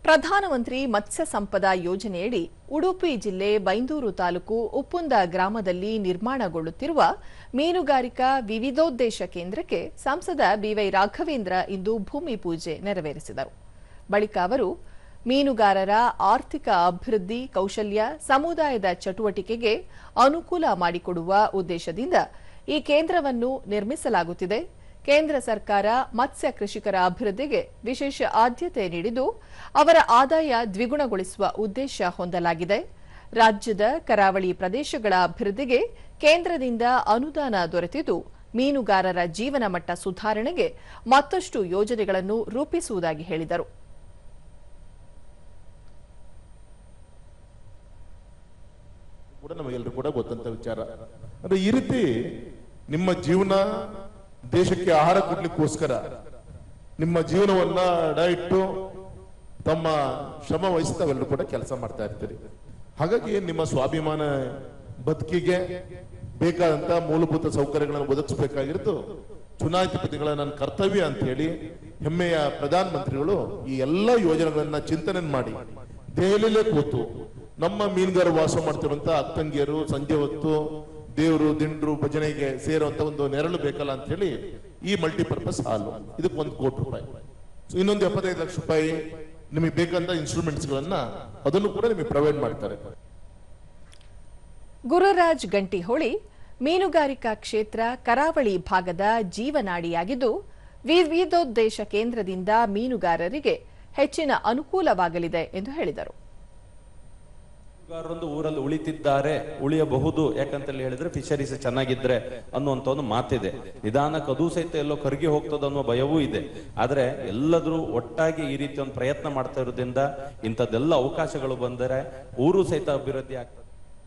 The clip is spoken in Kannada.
ಪ್ರಧಾನಮಂತ್ರಿ ಮತ್ಸ್ಯ ಸಂಪದ ಯೋಜನೆಯಡಿ ಉಡುಪಿ ಜಿಲ್ಲೆ ಬೈಂದೂರು ತಾಲೂಕು ಉಪ್ಪುಂದ ಗ್ರಾಮದಲ್ಲಿ ನಿರ್ಮಾಣಗೊಳ್ಳುತ್ತಿರುವ ಮೀನುಗಾರಿಕಾ ವಿವಿಧೋದ್ದೇಶ ಕೇಂದ್ರಕ್ಕೆ ಸಂಸದ ಬಿವೈ ರಾಘವೇಂದ್ರ ಇಂದು ಭೂಮಿ ಪೂಜೆ ನೆರವೇರಿಸಿದರು. ಬಳಿಕ ಅವರು ಮೀನುಗಾರರ ಆರ್ಥಿಕ ಅಭಿವೃದ್ಧಿ, ಕೌಶಲ್ಯ, ಸಮುದಾಯದ ಚಟುವಟಿಕೆಗೆ ಅನುಕೂಲ ಮಾಡಿಕೊಡುವ ಉದ್ದೇಶದಿಂದ ಈ ಕೇಂದ್ರವನ್ನು ನಿರ್ಮಿಸಲಾಗುತ್ತಿದೆ. ಕೇಂದ್ರ ಸರ್ಕಾರ ಮತ್ಸ್ಯ ಕೃಷಿಕರ ಅಭಿವೃದ್ಧಿಗೆ ವಿಶೇಷ ಆದ್ಯತೆ ನೀಡಿದ್ದು ಅವರ ಆದಾಯ ದ್ವಿಗುಣಗೊಳಿಸುವ ಉದ್ದೇಶ ಹೊಂದಲಾಗಿದೆ. ರಾಜ್ಯದ ಕರಾವಳಿ ಪ್ರದೇಶಗಳ ಅಭಿವೃದ್ಧಿಗೆ ಕೇಂದ್ರದಿಂದ ಅನುದಾನ ದೊರೆತಿದ್ದು ಮೀನುಗಾರರ ಜೀವನ ಮಟ್ಟ ಸುಧಾರಣೆಗೆ ಮತ್ತಷ್ಟು ಯೋಜನೆಗಳನ್ನು ರೂಪಿಸುವುದಾಗಿ ಹೇಳಿದರು. ನಮಗೆಲ್ಲರೂ ಕೂಡ ಗೊತ್ತಂತ ವಿಚಾರ ಅಂದ್ರೆ ಈ ರೀತಿ ನಿಮ್ಮ ಜೀವನ ದೇಶಕ್ಕೆ ಆಹಾರ ಕೊಡ್ಲಿಕ್ಕೋಸ್ಕರ ನಿಮ್ಮ ಜೀವನವನ್ನ ಇಟ್ಟು ತಮ್ಮ ಶ್ರಮ ವಹಿಸ್ತಾವೆಲ್ಲರೂ ಕೂಡ ಕೆಲಸ ಮಾಡ್ತಾ ಇರ್ತೀರಿ. ಹಾಗಾಗಿ ನಿಮ್ಮ ಸ್ವಾಭಿಮಾನ ಬದುಕಿಗೆ ಬೇಕಾದಂತ ಮೂಲಭೂತ ಸೌಕರ್ಯಗಳನ್ನು ಒದಗಿಸಬೇಕಾಗಿರೋದು ಚುನಾಯಿತ ಪ್ರತಿಗಳ ನನ್ನ ಕರ್ತವ್ಯ ಅಂತ ಹೇಳಿ ಹೆಮ್ಮೆಯ ಪ್ರಧಾನ ಮಂತ್ರಿಗಳು ಈ ಎಲ್ಲ ಯೋಜನೆಗಳನ್ನ ಚಿಂತನೆ ಮಾಡಿ ದೆಹಲಿಯಲ್ಲೇ ಕೂತು ನಮ್ಮ ಮೀನುಗಾರ ವಾಸ ಮಾಡ್ತಿರುವಂತ ಅಕ್ಕಂಗಿಯರು ಸಂಜೆ ಹೊತ್ತು ದೇವರು ದಿಂಡ್ರು ಭಜನೆಗೆ ಸೇರುವಂತ ಒಂದು ನೆರಳು ಬೇಕಲ್ಲ ಅಂತ ಹೇಳಿ ಈ ಮಲ್ಟಿಪರ್ಪಸ್ ಹಾಲು ಇದಕ್ಕೆ ₹1 ಕೋಟಿ, ಇನ್ನೊಂದು 75 ಲಕ್ಷ ರೂಪಾಯಿ ನಿಮಗೆ ಬೇಕಂತ ಇನ್ಸ್ಟ್ರೂಮೆಂಟ್ಸ್ ಗಳನ್ನ ಅದನ್ನು ಕೂಡ ನಿಮಗೆ ಪ್ರೊವೈಡ್ ಮಾಡ್ತಾರೆ. ಗುರುರಾಜ್ ಗಂಟಿಹೊಳಿ ಮೀನುಗಾರಿಕಾ ಕ್ಷೇತ್ರ ಕರಾವಳಿ ಭಾಗದ ಜೀವನಾಡಿಯಾಗಿದ್ದು ವಿವಿಧೋದ್ದೇಶ ಕೇಂದ್ರದಿಂದ ಮೀನುಗಾರರಿಗೆ ಹೆಚ್ಚಿನ ಅನುಕೂಲವಾಗಲಿದೆ ಎಂದು ಹೇಳಿದರು. ಊರಲ್ಲಿ ಉಳಿಯಬಹುದು ಯಾಕಂತ ಹೇಳಿದ್ರೆ ಫಿಶರೀಸ್ ಚೆನ್ನಾಗಿದ್ರೆ ಅನ್ನುವಂತ ಒಂದು ಮಾತಿದೆ. ನಿಧಾನಕ್ಕೆ ಅದು ಸಹಿತ ಎಲ್ಲೋ ಕರಗಿ ಹೋಗ್ತದ ಅನ್ನೋ ಭಯವೂ ಇದೆ. ಆದ್ರೆ ಎಲ್ಲರೂ ಒಟ್ಟಾಗಿ ಈ ರೀತಿ ಒಂದು ಪ್ರಯತ್ನ ಮಾಡ್ತಾ ಇರೋದ್ರಿಂದ ಇಂಥದ್ದೆಲ್ಲ ಅವಕಾಶಗಳು ಬಂದರೆ ಊರು ಸಹಿತ ಅಭಿವೃದ್ಧಿ ಆಗ್ತದೆ.